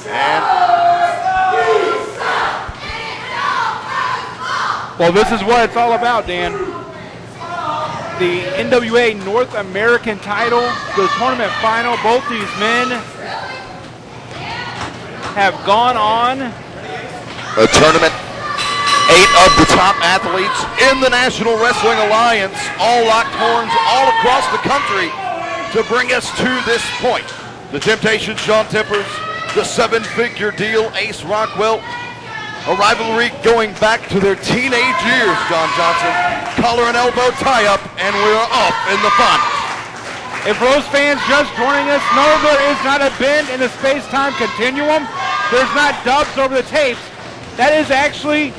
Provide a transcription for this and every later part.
And well, this is what it's all about, Dan. The NWA North American title, the tournament final, both these men have gone on. A tournament, 8 of the top athletes in the National Wrestling Alliance, all locked horns all across the country to bring us to this point. The Temptation, Shaun Timbers, the 7-figure deal, Ace Rockwell. A rivalry going back to their teenage years, John Johnson. Collar and elbow tie-up, and we're off in the finals. And for those fans just joining us, no, there is not a bend in the space-time continuum. There's not dubs over the tapes. That is actually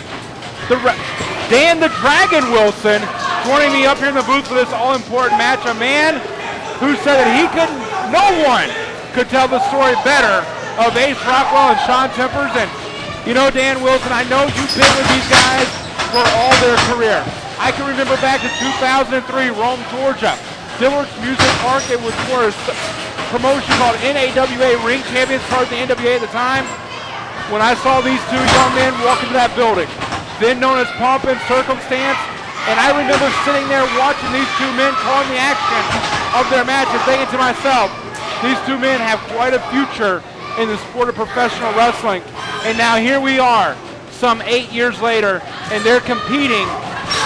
Dan the Dragon Wilson joining me up here in the booth for this all-important match. A man who said that no one could tell the story better of Ace Rockwell and Shaun Timbers. And you know, Dan Wilson, I know you've been with these guys for all their career. I can remember back in 2003, Rome, Georgia. Dillard's Music Park, it was for a promotion called NWA Ring Champions, part of the NWA at the time. When I saw these two young men walk into that building, then known as Pomp and Circumstance, and I remember sitting there watching these two men calling the action of their match and thinking to myself, these two men have quite a future in the sport of professional wrestling. And now here we are, some 8 years later, and they're competing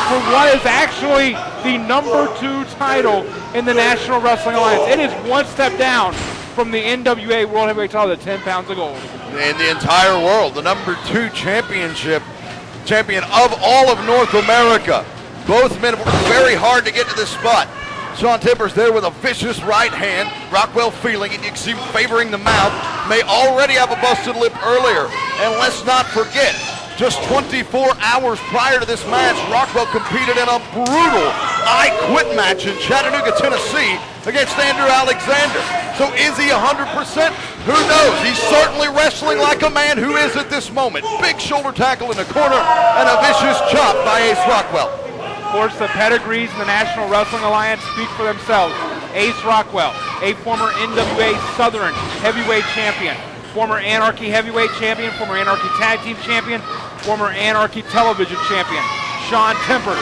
for what is actually the #2 title in the National Wrestling Alliance. It is one step down from the NWA World Heavyweight title to 10 pounds of gold. In the entire world, the #2 champion of all of North America. Both men worked very hard to get to this spot. Shaun Timbers there with a vicious right hand. Rockwell feeling it. You can see him favoring the mouth. May already have a busted lip earlier. And let's not forget, just 24 hours prior to this match, Rockwell competed in a brutal I Quit match in Chattanooga, Tennessee against Andrew Alexander. So is he 100%? Who knows? He's certainly wrestling like a man who is at this moment. Big shoulder tackle in the corner and a vicious chop by Ace Rockwell. Of course, the pedigrees in the National Wrestling Alliance speak for themselves. Ace Rockwell, a former NWA Southern Heavyweight Champion, former Anarchy Heavyweight Champion, former Anarchy Tag Team Champion, former Anarchy Television Champion. Shaun Timbers,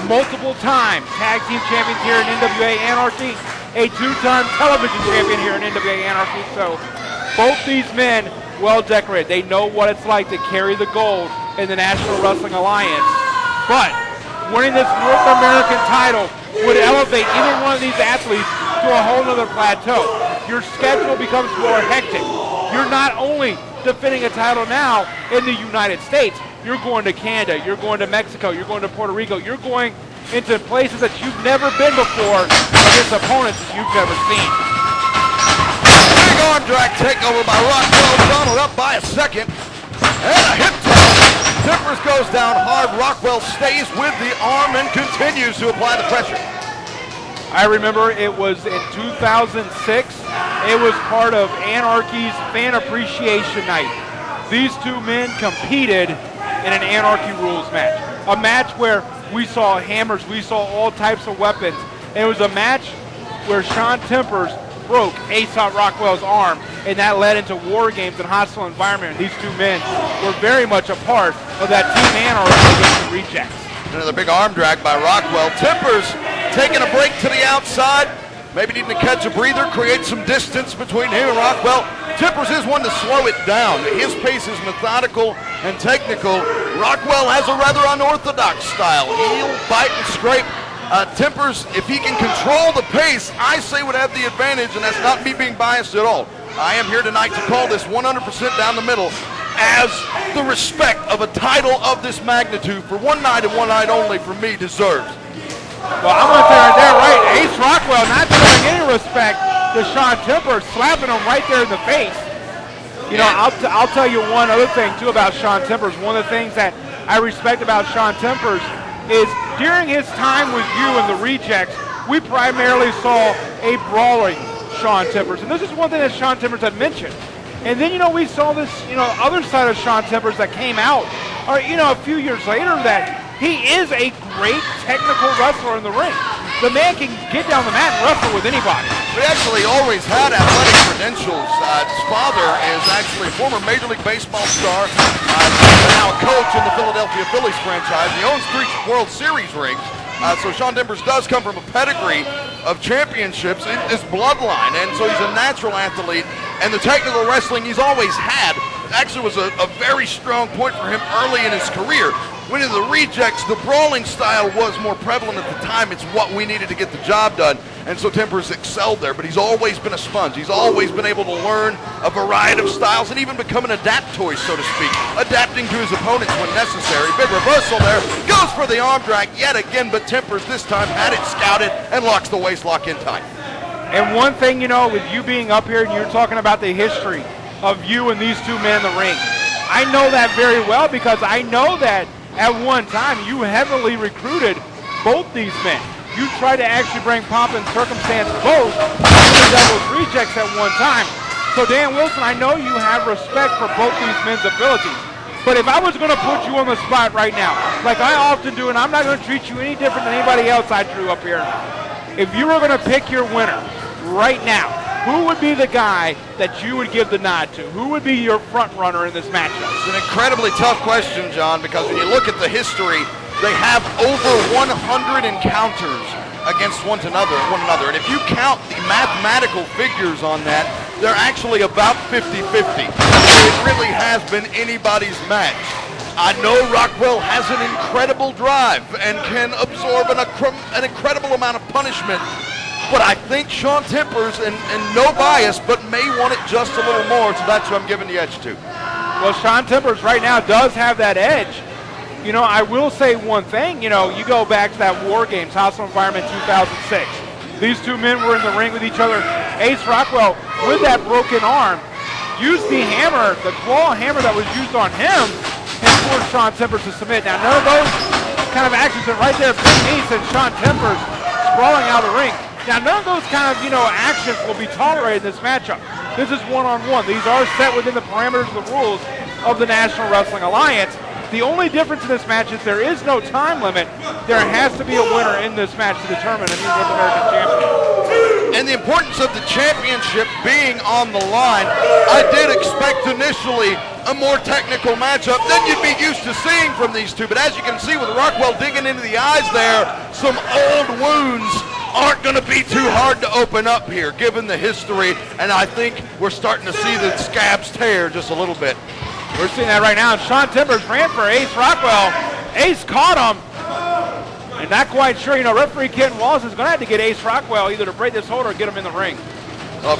multiple time Tag Team Champions here in NWA Anarchy, a 2-time Television Champion here in NWA Anarchy. So both these men well decorated. They know what it's like to carry the gold in the National Wrestling Alliance. But winning this North American title would elevate either one of these athletes to a whole nother plateau. Your schedule becomes more hectic. You're not only defending a title now in the United States, you're going to Canada, you're going to Mexico, you're going to Puerto Rico, you're going into places that you've never been before against opponents that you've never seen. Big arm drag takeover by Rockwell, Donald up by a second, and a hip toss. Timbers goes down hard. Rockwell stays with the arm and continues to apply the pressure. I remember it was in 2006. It was part of Anarchy's Fan Appreciation Night. These two men competed in an Anarchy Rules match. A match where we saw hammers, we saw all types of weapons. And it was a match where Shaun Timbers broke Ace Rockwell's arm, and that led into war games and hostile environment. These two men were very much a part of that Team Anarchy against the Rejects. Another big arm drag by Rockwell. Timbers taking a break to the outside. Maybe needing to catch a breather, create some distance between him and Rockwell. Timbers is one to slow it down. His pace is methodical and technical. Rockwell has a rather unorthodox style. Heel, bite, and scrape. Timbers, if he can control the pace, I say would have the advantage, and that's not me being biased at all. I am here tonight to call this 100% down the middle as the respect of a title of this magnitude for one night and one night only for me deserves. Well, I'm going to tell you right there, right? Ace Rockwell not showing any respect to Shaun Timbers, slapping him right there in the face. You know, I'll tell you one other thing, too, about Shaun Timbers. One of the things that I respect about Shaun Timbers is during his time with you and the Rejects, we primarily saw a brawling Shaun Timbers. And this is one thing that Shaun Timbers had mentioned. And then, you know, we saw this, you know, other side of Shaun Timbers that came out, or, you know, a few years later that he is a great technical wrestler in the ring. The man can get down the mat and wrestle with anybody. But he actually always had athletic credentials. His father is actually a former Major League Baseball star, now a coach in the Philadelphia Phillies franchise. He owns 3 World Series rings. So Shaun Timbers does come from a pedigree of championships in this bloodline, and so he's a natural athlete. And the technical wrestling he's always had actually was a very strong point for him early in his career. When in the rejects, the brawling style was more prevalent at the time. It's what we needed to get the job done, and so Timbers excelled there. But he's always been a sponge. He's always been able to learn a variety of styles and even become an adaptoid, so to speak, adapting to his opponents when necessary. Big reversal there. Goes for the arm drag yet again, but Timbers this time had it scouted and locks the waist lock in tight. And one thing, you know, with you being up here and you're talking about the history of you and these 2 men in the ring, I know that very well because I know that at one time you heavily recruited both these men. You tried to actually bring pomp and circumstance both to the Devil's Rejects at one time. So Dan Wilson, I know you have respect for both these men's abilities. But if I was going to put you on the spot right now, like I often do, and I'm not going to treat you any different than anybody else I drew up here, if you were going to pick your winner right now, who would be the guy that you would give the nod to? Who would be your front runner in this matchup? It's an incredibly tough question, John, because when you look at the history, they have over 100 encounters against one another. And if you count the mathematical figures on that, they're actually about 50-50. It really has been anybody's match. I know Rockwell has an incredible drive and can absorb an incredible amount of punishment. But I think Shaun Timbers, and no bias, but may want it just a little more, so that's who I'm giving the edge to. Well, Shaun Timbers right now does have that edge. You know, I will say one thing. You know, you go back to that War Games, Hostile Environment 2006. These 2 men were in the ring with each other. Ace Rockwell, with that broken arm, used the hammer, the claw hammer that was used on him, and forced Shaun Timbers to submit. Now, none of those kind of actions are right there. Big Ace and Shaun Timbers sprawling out of the ring. Now, none of those kind of, you know, actions will be tolerated in this matchup. This is one-on-one. These are set within the parameters of the rules of the National Wrestling Alliance. The only difference in this match is there is no time limit. There has to be a winner in this match to determine a new North American champion. And the importance of the championship being on the line, I did expect initially a more technical matchup than you'd be used to seeing from these 2. But as you can see with Rockwell digging into the eyes there, some old wounds aren't going to be too hard to open up here, given the history, and I think we're starting to see the scabs tear just a little bit. We're seeing that right now. Shaun Timbers ran for Ace Rockwell. Ace caught him, and not quite sure. You know, referee Ken Wallace is going to have to get Ace Rockwell either to break this hold or get him in the ring.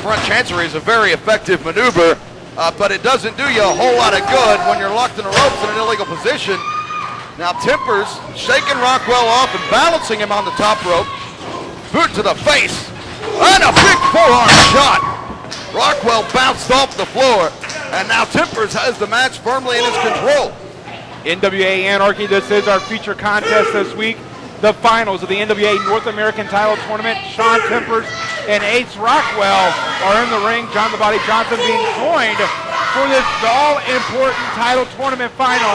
Front chancery is a very effective maneuver, but it doesn't do you a whole lot of good when you're locked in the ropes in an illegal position. Now Timbers shaking Rockwell off and balancing him on the top rope. Boot to the face, and a big forearm shot. Rockwell bounced off the floor, and now Timbers has the match firmly in his control. NWA Anarchy, this is our feature contest this week. The finals of the NWA North American Title Tournament. Shaun Timbers and Ace Rockwell are in the ring. John the Body Johnson being joined for this all-important title tournament final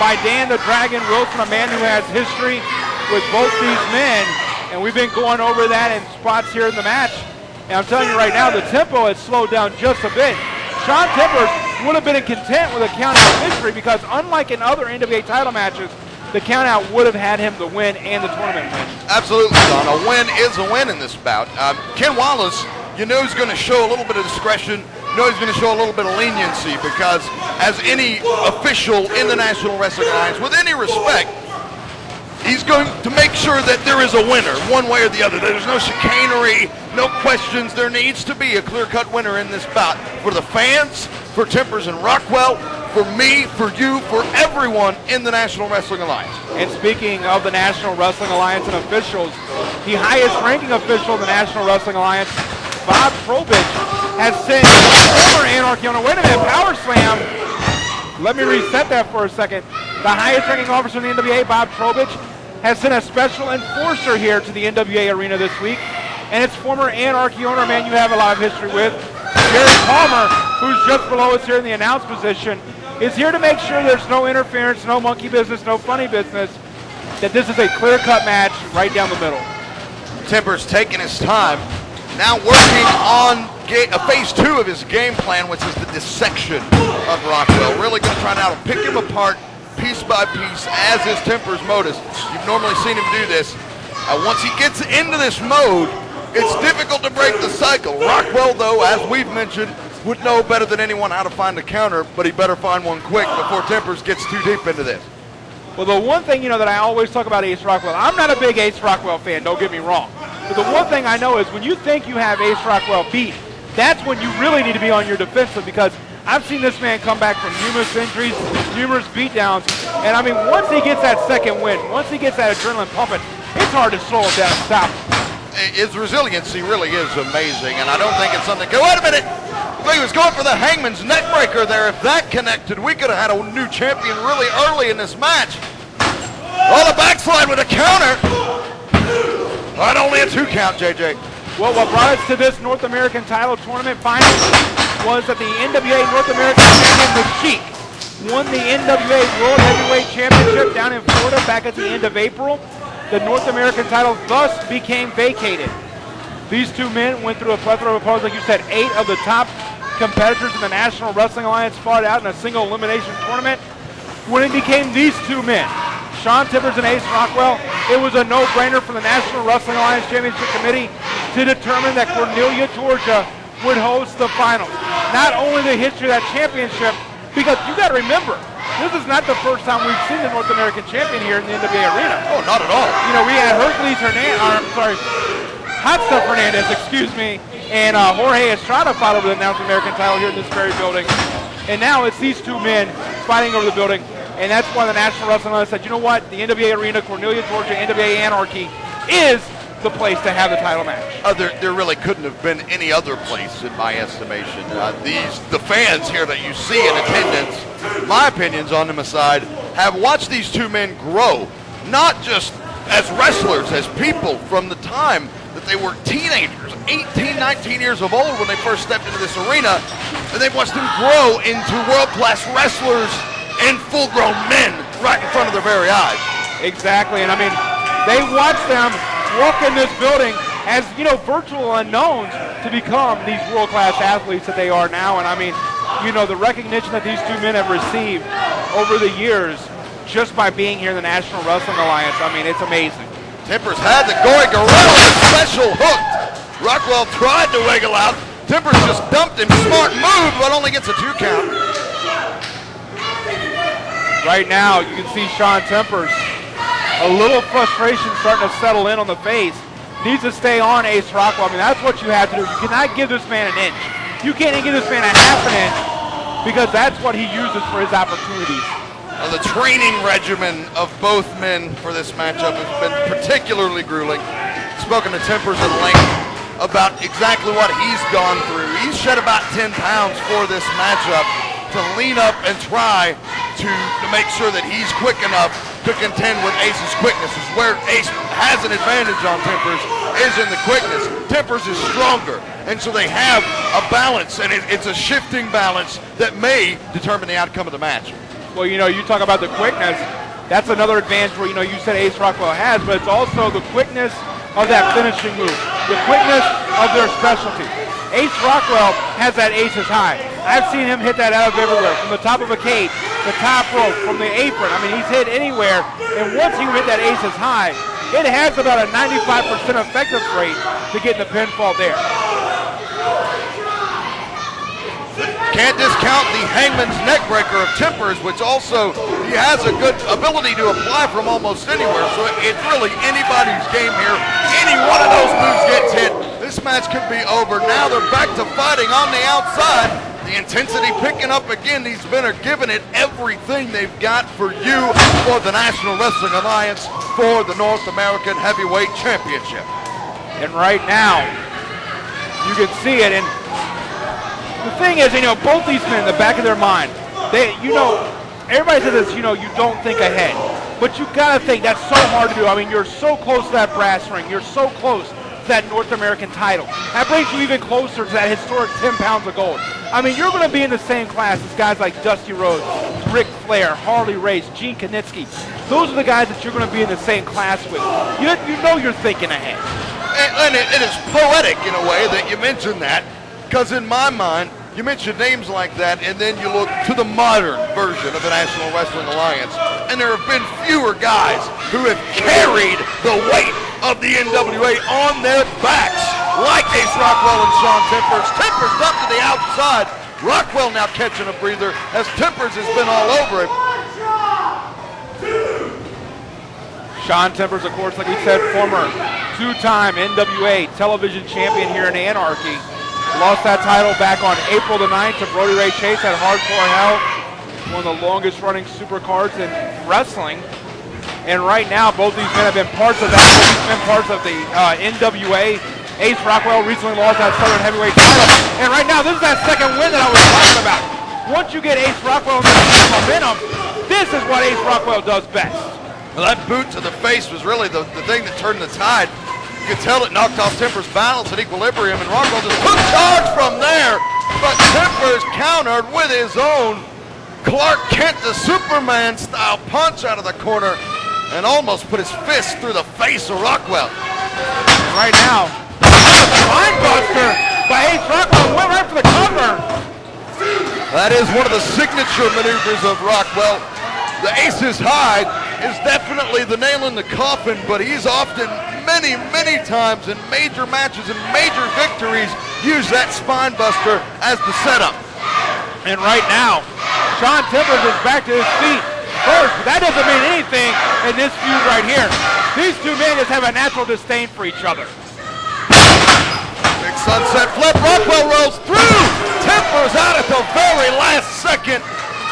by Dan the Dragon Wilson, a man who has history with both these men. And we've been going over that in spots here in the match. And I'm telling you right now, the tempo has slowed down just a bit. Shaun Timbers would have been content with a count-out victory because unlike in other NWA title matches, the count-out would have had him the win and the tournament win. Absolutely, John. A win is a win in this bout. Ken Wallace, you know he's going to show a little bit of discretion. You know he's going to show a little bit of leniency because as any official in the National Wrestling Alliance, with any respect, he's going to make sure that there is a winner, one way or the other. There's no chicanery, no questions. There needs to be a clear-cut winner in this bout. For the fans, for Timbers and Rockwell, for me, for you, for everyone in the National Wrestling Alliance. And speaking of the National Wrestling Alliance and officials, the highest-ranking official of the National Wrestling Alliance, Bob Trowbridge, has sent former Anarchy on a, wait a minute, power slam. Let me reset that for a second. The highest-ranking officer in the NWA, Bob Trowbridge, has sent a special enforcer here to the NWA arena this week, and it's former Anarchy owner, a man you have a lot of history with, Jerry Palmer, who's just below us here in the announce position, is here to make sure there's no interference, no monkey business, no funny business, that this is a clear-cut match right down the middle. Timbers taking his time, now working on phase 2 of his game plan, which is the dissection of Rockwell. Really going to try now to pick him apart piece by piece, as is Temper's modus. You've normally seen him do this. Once he gets into this mode, it's difficult to break the cycle. Rockwell, though, as we've mentioned, would know better than anyone how to find a counter, but he better find one quick before Tempers gets too deep into this. Well, the one thing, that I always talk about Ace Rockwell, I'm not a big Ace Rockwell fan, don't get me wrong. But the one thing I know is when you think you have Ace Rockwell beat, that's when you really need to be on your defensive, because I've seen this man come back from numerous injuries, numerous beatdowns, and I mean, once he gets that second win, once he gets that adrenaline pumping, it's hard to slow him down and stop him. His resiliency really is amazing, and I don't think it's something. Wait a minute! He was going for the Hangman's neck breaker there. If that connected, we could have had a new champion really early in this match. Oh, the backslide with a counter. But only a 2 count, JJ. Well, what brought us to this North American title tournament final was that the NWA North American champion, The Sheik, won the NWA World Heavyweight Championship down in Florida back at the end of April. The North American title thus became vacated. These two men went through a plethora of opponents. Like you said, 8 of the top competitors in the National Wrestling Alliance fought out in a single elimination tournament. When it became these two men, Shaun Timbers and Ace Rockwell, it was a no-brainer for the National Wrestling Alliance Championship Committee to determine that Cornelia, Georgia would host the finals. Not only the history of that championship, because you got to remember, this is not the first time we've seen the North American champion here in the NWA Arena. Oh, not at all. We had Hot Stuff Hernandez, and Jorge Estrada fought over the North American title here in this very building. And now it's these two men fighting over the building, and that's why the National Wrestling Alliance said, you know what, the NWA Arena, Cornelia, Georgia, NWA Anarchy is the place to have the title match. There really couldn't have been any other place, in my estimation. The fans here that you see in attendance, my opinions on them aside, have watched these two men grow, not just as wrestlers, as people from the time that they were teenagers, 18, 19 years of old when they first stepped into this arena, and they've watched them grow into world-class wrestlers and full-grown men right in front of their very eyes. Exactly, and I mean, they watched them walk in this building as, virtual unknowns to become these world-class athletes that they are now. And I mean, the recognition that these two men have received over the years just by being here in the National Wrestling Alliance, I mean, it's amazing. Timbers had the Gory Gorilla special hooked. Rockwell tried to wiggle out. Timbers just dumped him. Smart move, but only gets a 2 count. Right now, you can see Shaun Timbers. A little frustration starting to settle in on the face. Needs to stay on Ace Rockwell. I mean, that's what you have to do. You cannot give this man an inch. You can't even give this man a half an inch, because that's what he uses for his opportunities. The training regimen of both men for this matchup has been particularly grueling. Spoken to Timbers at length about exactly what he's gone through. He's shed about 10 pounds for this matchup to lean up and try to make sure that he's quick enough to contend with Ace's quickness. Is where Ace has an advantage on Timbers, is in the quickness. Timbers is stronger, and so they have a balance, and it's a shifting balance that may determine the outcome of the match. Well, you talk about the quickness. That's another advantage where, you said Ace Rockwell has, but it's also the quickness of that finishing move, the quickness of their specialty. Ace Rockwell has that aces high. I've seen him hit that out of everywhere, from the top of a cage, the top rope, from the apron. I mean, he's hit anywhere, and once you hit that aces high, it has about a 95% effective rate to get in the pinfall there. Can't discount the Hangman's neck breaker of Timbers, which also he has a good ability to apply from almost anywhere. So it's really anybody's game here. Any one of those moves gets hit, this match could be over. Now they're back to fighting on the outside. The intensity picking up again. These men are giving it everything they've got for you, for the National Wrestling Alliance, for the North American Heavyweight Championship. And right now, you can see it. And the thing is, both these men in the back of their mind, everybody says this, you don't think ahead. But you got to think, that's so hard to do. I mean, you're so close to that brass ring. You're so close to that North American title. That brings you even closer to that historic 10 pounds of gold. I mean, you're going to be in the same class as guys like Dusty Rhodes, Ric Flair, Harley Race, Gene Knitsky. Those are the guys that you're going to be in the same class with. You know you're thinking ahead. And it is poetic in a way that you mention that, because in my mind, you mention names like that, and then you look to the modern version of the National Wrestling Alliance, and there have been fewer guys who have carried the weight of the NWA on their backs, like Ace Rockwell and Shaun Timbers. Timbers up to the outside. Rockwell now catching a breather as Timbers has been all over him. Shaun Timbers, of course, like we said, former two-time NWA television champion here in Anarchy. Lost that title back on April the 9th to Brody Ray Chase at Hardcore Hell, one of the longest running supercards in wrestling. And right now, both these men have been parts of that. Both these men parts of the NWA. Ace Rockwell recently lost that Southern Heavyweight title. And right now, this is that second win that I was talking about. Once you get Ace Rockwell in the momentum, this is what Ace Rockwell does best. Well, that boot to the face was really the thing that turned the tide. You could tell it knocked off Timbers' balance and equilibrium, and Rockwell just took charge from there. But Timbers countered with his own Clark Kent, the Superman-style punch out of the corner, and almost put his fist through the face of Rockwell. And right now, spinebuster by Ace Rockwell, went right for the cover. That is one of the signature maneuvers of Rockwell. The Ace's hide is definitely the nail in the coffin, but he's often, many times in major matches and major victories, used that spine buster as the setup. And right now, Shaun Timbers is back to his feet first, but that doesn't mean anything in this feud right here. These two men just have a natural disdain for each other. Big sunset flip, Rockwell rolls through. Timbers out at the very last second.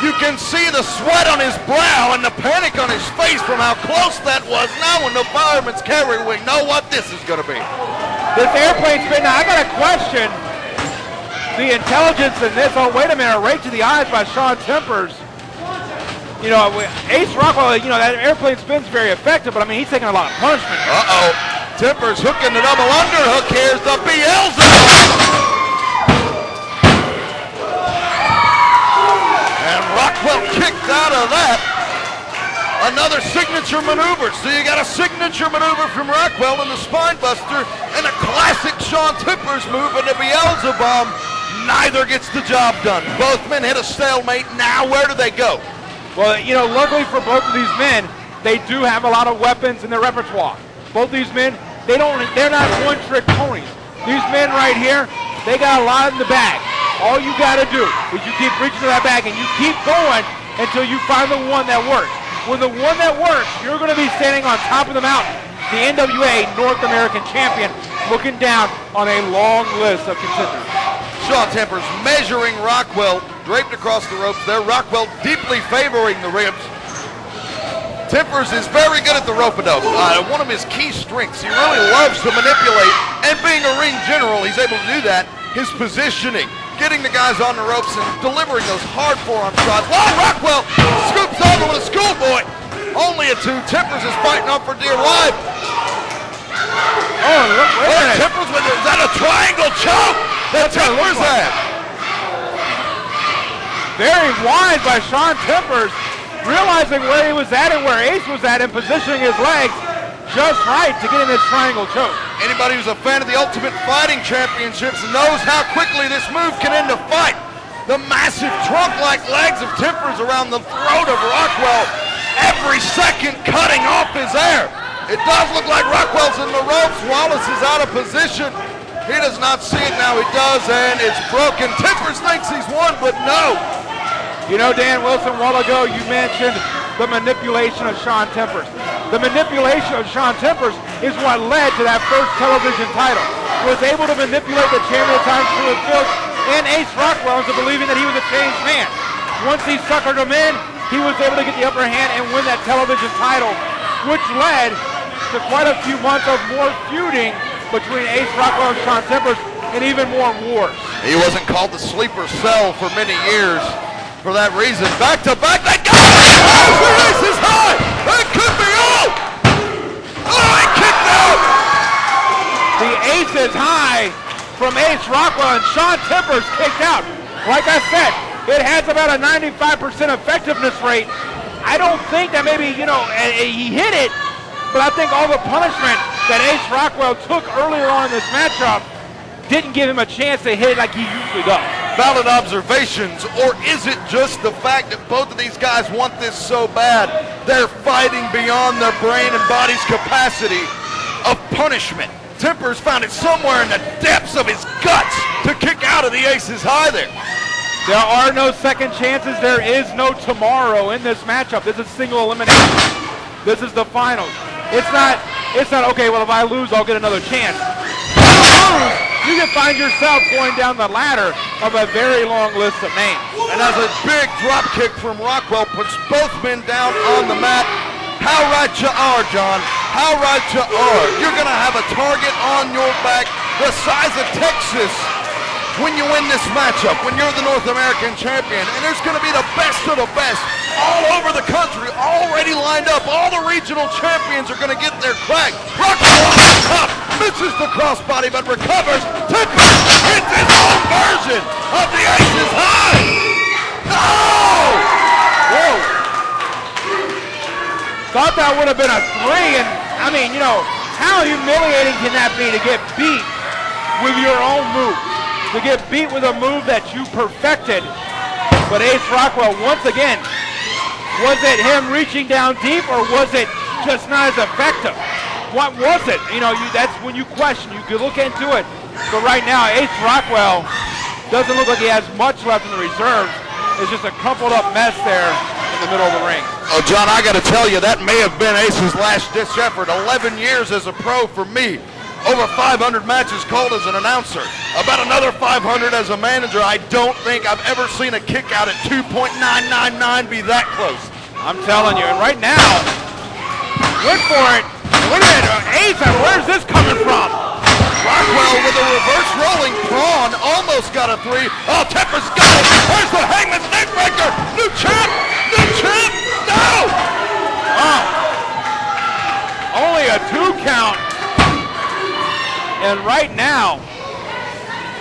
You can see the sweat on his brow and the panic on his face from how close that was. Now when the fireman's carry wing know what this is going to be. This airplane spin, now I got to question the intelligence in this. Oh, wait a minute, right to the eyes by Shaun Timbers. You know, Ace Rockwell, you know, that airplane spin's very effective, but I mean, he's taking a lot of punishment. Uh-oh. Timbers hooking the double underhook. Here's the Beelzebub. Rockwell kicked out of that. Another signature maneuver. So you got a signature maneuver from Rockwell in the spine buster and a classic Shaun Timbers move in the Beelzebub. Neither gets the job done. Both men hit a stalemate. Now where do they go? Well, you know, luckily for both of these men, they do have a lot of weapons in their repertoire. Both these men, they're not one-trick ponies. These men right here, they got a lot in the bag. All you got to do is you keep reaching to that bag and you keep going until you find the one that works. When the one that works, you're going to be standing on top of the mountain, the NWA North American Champion, looking down on a long list of contenders. Shaun Timbers measuring Rockwell, draped across the ropes there. Rockwell deeply favoring the ribs. Timbers is very good at the rope-a-dope. One of his key strengths. He really loves to manipulate, and being a ring general, he's able to do that. His positioning, getting the guys on the ropes and delivering those hard forearm shots. Wow, Rockwell scoops over with a schoolboy. Only a two. Timbers is fighting up for dear life. Oh, look, wait a minute. Timbers with is that a triangle choke that Timbers had? Very wide by Shaun Timbers, realizing where he was at and where Ace was at and positioning his legs just right to get in this triangle choke. Anybody who's a fan of the Ultimate Fighting Championships knows how quickly this move can end a fight. The massive trunk-like legs of Timbers around the throat of Rockwell, every second cutting off his air. It does look like Rockwell's in the ropes. Wallace is out of position. He does not see it now. He does, and it's broken. Timbers thinks he's won, but no. You know, Dan Wilson, a while ago you mentioned the manipulation of Shaun Timbers. The manipulation of Shaun Timbers is what led to that first television title. He was able to manipulate the champion at times through his field and Ace Rockwell into believing that he was a changed man. Once he suckered him in, he was able to get the upper hand and win that television title, which led to quite a few months of more feuding between Ace Rockwell and Shaun Timbers and even more wars. He wasn't called the sleeper cell for many years for that reason. Back to back, they got it! Oh, the Ace is high! That could be all! Oh, he kicked out! The Ace is high from Ace Rockwell and Shaun Timbers kicked out. Like I said, it has about a 95% effectiveness rate. I don't think that maybe, you know, he hit it, but I think all the punishment that Ace Rockwell took earlier on in this matchup didn't give him a chance to hit it like he usually does. Valid observations, or is it just the fact that both of these guys want this so bad, they're fighting beyond their brain and body's capacity of punishment? Timbers found it somewhere in the depths of his guts to kick out of the Aces high there. There are no second chances. There is no tomorrow in this matchup. This is single elimination. This is the finals. It's not, okay, well, if I lose, I'll get another chance. You can find yourself going down the ladder of a very long list of names. And as a big drop kick from Rockwell puts both men down on the mat. How right you are, John. How right you are. You're going to have a target on your back the size of Texas when you win this matchup, when you're the North American champion. And there's going to be the best of the best all over the country, already lined up. All the regional champions are going to get their crack. Rockwell on the top, misses the crossbody, but recovers. Timbers hits his own version of the Aces high. No! Whoa. Thought that would have been a 3, and I mean, you know, how humiliating can that be to get beat with your own move? To get beat with a move that you perfected. But Ace Rockwell, once again, was it him reaching down deep, or was it just not as effective? What was it? You know, that's when you question. You can look into it. But right now, Ace Rockwell doesn't look like he has much left in the reserves. It's just a crumpled up mess there in the middle of the ring. Oh, John, I got to tell you, that may have been Ace's last ditch effort. 11 years as a pro for me. Over 500 matches called as an announcer. About another 500 as a manager. I don't think I've ever seen a kick out at 2.999 be that close. I'm telling you, and right now, went for it. Look at it, Ace, where's this coming from? Rockwell with a reverse rolling prawn, almost got a 3. Oh, Timbers got it. Where's the Hangman's neckbreaker? New champ, no! Oh, only a 2 count. And right now,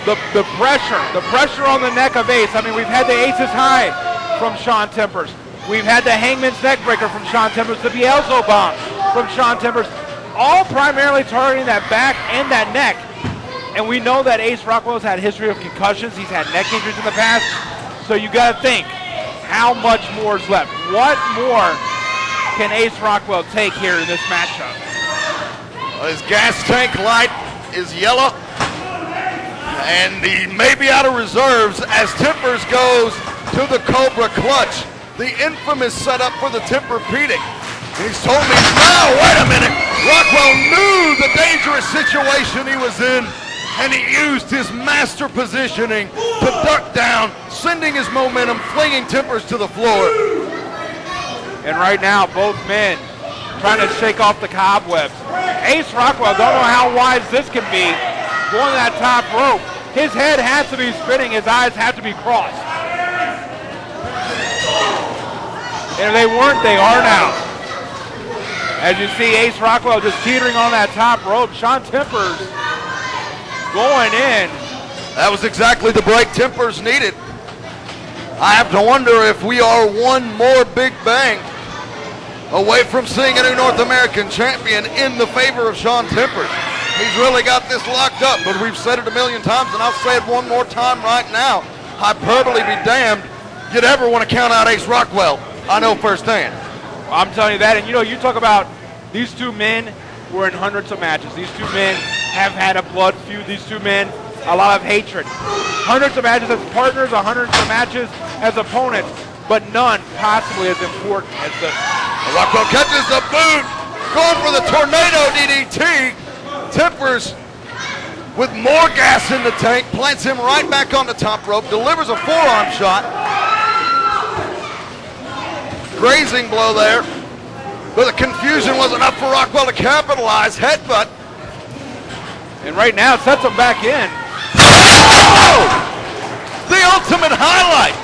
the pressure on the neck of Ace. I mean, we've had the Aces high from Shaun Timbers. We've had the Hangman's neckbreaker from Shaun Timbers, the Bielzo bomb from Shaun Timbers, all primarily targeting that back and that neck. And we know that Ace Rockwell's had a history of concussions. He's had neck injuries in the past. So you got to think, how much more is left? What more can Ace Rockwell take here in this matchup? Well, his gas tank light is yellow, and he may be out of reserves as Timbers goes to the Cobra Clutch, the infamous setup for the Tempur-Pedic. He's told me, no, wait a minute. Rockwell knew the dangerous situation he was in, and he used his master positioning to duck down, sending his momentum, flinging Timbers to the floor. And right now, both men trying to shake off the cobwebs. Ace Rockwell, don't know how wise this can be, going to that top rope. His head has to be spinning, his eyes have to be crossed. And if they weren't, they are now. As you see Ace Rockwell just teetering on that top rope. Shaun Timbers going in. That was exactly the break Timbers needed. I have to wonder if we are one more big bang away from seeing a new North American champion in the favor of Shaun Timbers. He's really got this locked up, but we've said it a million times, and I'll say it one more time right now. Hyperbole be damned. You'd ever want to count out Ace Rockwell. I know firsthand. I'm telling you that, and you know, you talk about these two men were in hundreds of matches. These two men have had a blood feud. These two men, a lot of hatred. Hundreds of matches as partners, hundreds of matches as opponents, but none possibly as important as this. Rockwell catches the boot, going for the tornado DDT. Timbers with more gas in the tank, plants him right back on the top rope, delivers a forearm shot. Grazing blow there, but the confusion was enough for Rockwell to capitalize. Headbutt. And right now, sets him back in. Oh! The ultimate highlight.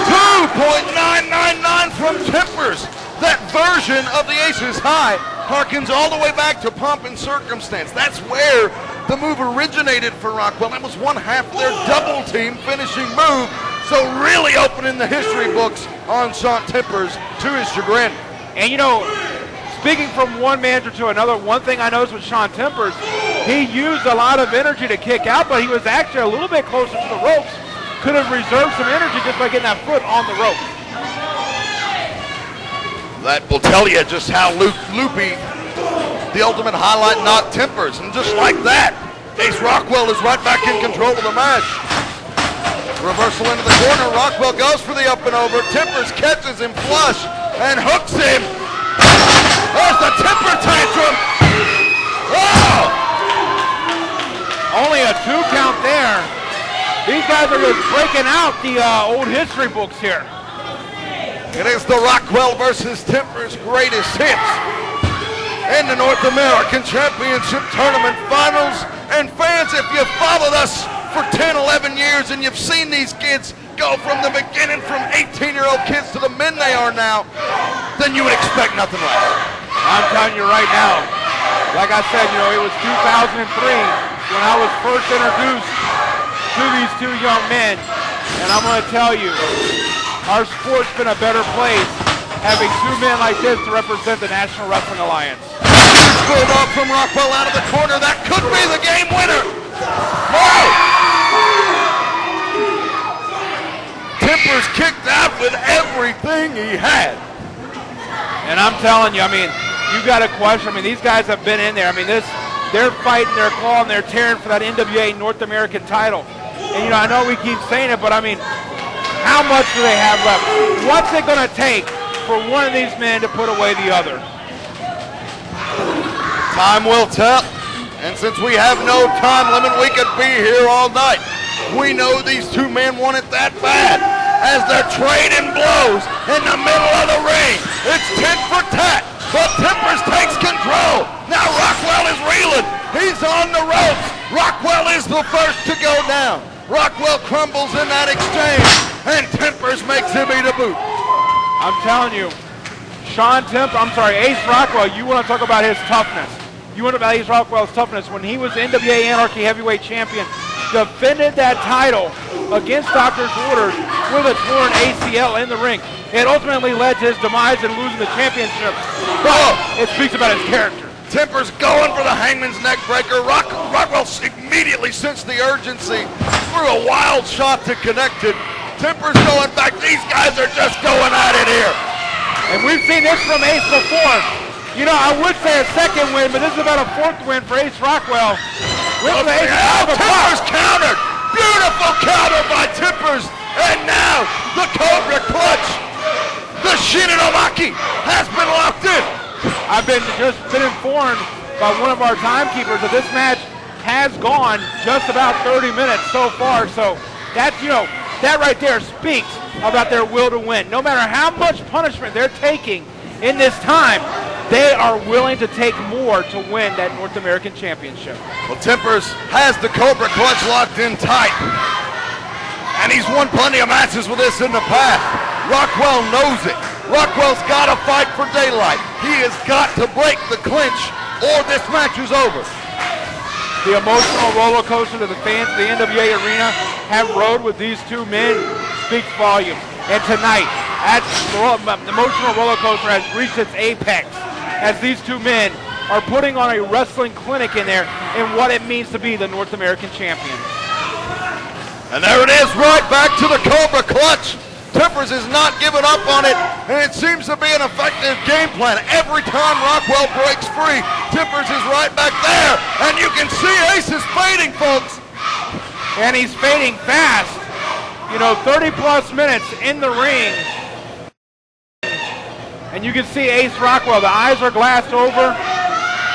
2.999 from Timbers. That version of the Aces High harkens all the way back to Pomp and Circumstance. That's where the move originated for Rockwell. That was one half of their double team finishing move. So really opening the history books on Shaun Timbers to his chagrin. And you know, speaking from one manager to another, one thing I noticed with Shaun Timbers, he used a lot of energy to kick out, but he was actually a little bit closer to the ropes. Could have reserved some energy just by getting that foot on the rope. That will tell you just how loopy the Ultimate Highlight knocked Timbers. And just like that, Ace Rockwell is right back in control of the match. Reversal into the corner. Rockwell goes for the up and over. Timbers catches him flush and hooks him. There's the temper tantrum. Oh! Only a 2 count there. These guys are just breaking out the old history books here. It is the Rockwell versus Timbers greatest hits in the North American Championship Tournament Finals. And fans, if you've followed us for 10, 11 years and you've seen these kids go from the beginning from 18-year-old kids to the men they are now, then you would expect nothing less. I'm telling you right now, like I said, it was 2003 when I was first introduced to these 2 young men, and I'm going to tell you, our sport's been a better place having 2 men like this to represent the National Wrestling Alliance. Bulldog from Rockwell out of the corner. That could be the game winner. Oh! Timbers kicked out with everything he had. And I'm telling you, you got to question. These guys have been in there. They're fighting, they're clawing, they're tearing for that NWA North American title. And I know we keep saying it, but how much do they have left? What's it going to take for one of these men to put away the other? Time will tell. And since we have no time limit, we could be here all night. We know these 2 men want it that bad as they're trading blows in the middle of the ring. It's tit for tat, but Timbers takes control. Now Rockwell is reeling. He's on the ropes. Rockwell is the first to go down. Rockwell crumbles in that exchange, and Timbers makes him eat a boot. I'm telling you, Ace Rockwell, you want to talk about his toughness. You want to talk about Ace Rockwell's toughness. When he was NWA Anarchy heavyweight champion, defended that title against doctor's orders with a torn ACL in the ring. It ultimately led to his demise and losing the championship. But it speaks about his character. Timbers going for the hangman's neck breaker. Rockwell immediately sensed the urgency, threw a wild shot to connect it. Timbers going back. These guys are just going at it here. And we've seen this from Ace before. I would say a second win, but this is about a 4th win for Ace Rockwell. Timbers countered. Beautiful counter by Timbers. And now the Cobra Clutch. The Shinnomaki has been locked in. I've just been informed by one of our timekeepers that this match has gone just about 30 minutes so far. So that's, that right there speaks about their will to win. No matter how much punishment they're taking in this time, they are willing to take more to win that North American Championship. Well, Timbers has the Cobra Clutch locked in tight. And he's won plenty of matches with this in the past. Rockwell knows it. Rockwell's got to fight for daylight. He has got to break the clinch or this match is over. The emotional roller coaster that the fans of the NWA Arena have rode with these 2 men speaks volumes. And tonight, the emotional roller coaster has reached its apex as these 2 men are putting on a wrestling clinic in there and what it means to be the North American champion. And there it is, right back to the Cobra Clutch. Timbers is not giving up on it, and it seems to be an effective game plan. Every time Rockwell breaks free, Timbers is right back there, and you can see Ace is fading, folks. And he's fading fast. 30-plus minutes in the ring. And you can see Ace Rockwell, the eyes are glassed over.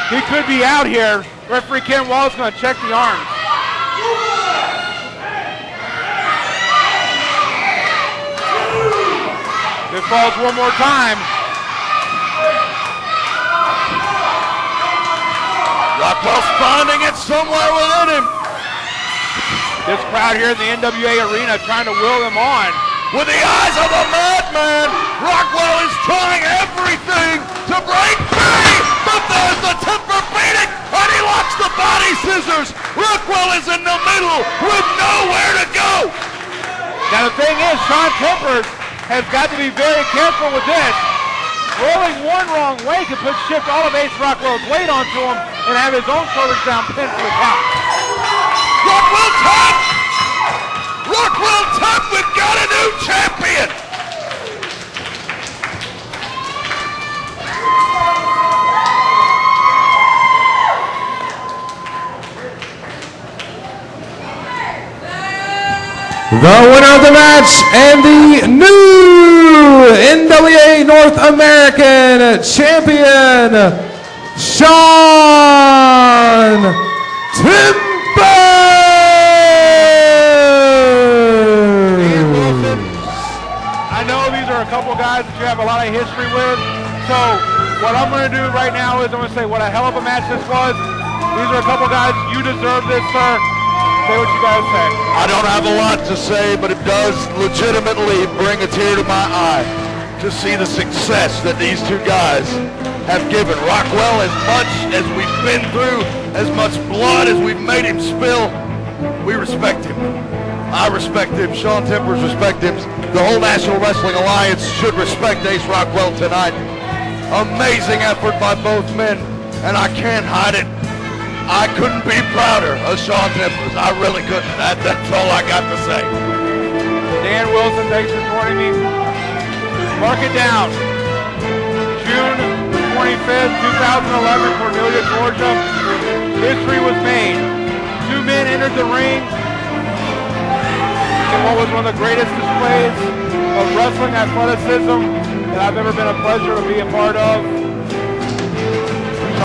He could be out here. Referee Ken Wallace is going to check the arms. It falls one more time. Rockwell's finding it somewhere within him. This crowd here in the NWA Arena trying to will them on. With the eyes of a madman, Rockwell is trying everything to break free, but there's the Timber beating, and he locks the body scissors. Rockwell is in the middle with nowhere to go. Now the thing is, Shaun Timbers has got to be very careful with this. Rolling one wrong way could shift all of Ace Rockwell's weight onto him and have his own shoulders down pinned for the count. Rockwell top! Rockwell top! We've got a new champion! The winner of the match and the new NWA North American Champion, Shaun Timbers! I know these are a couple guys that you have a lot of history with, so what I'm going to do right now is I'm going to say what a hell of a match this was. These are a couple guys, you deserve this, sir. Say what you guys say. I don't have a lot to say, but it does legitimately bring a tear to my eye to see the success that these two guys have given. Rockwell, as much as we've been through, as much blood as we've made him spill, we respect him. I respect him. Shaun Timbers respect him. The whole National Wrestling Alliance should respect Ace Rockwell tonight. Amazing effort by both men, and I can't hide it. I couldn't be prouder of Shaun Timbers. I really couldn't. That's all I got to say. Dan Wilson, thanks for joining me. Mark it down. June 25th, 2011, Cornelia, Georgia. History was made. Two men entered the ring in what was one of the greatest displays of wrestling athleticism that I've ever been a pleasure to be a part of.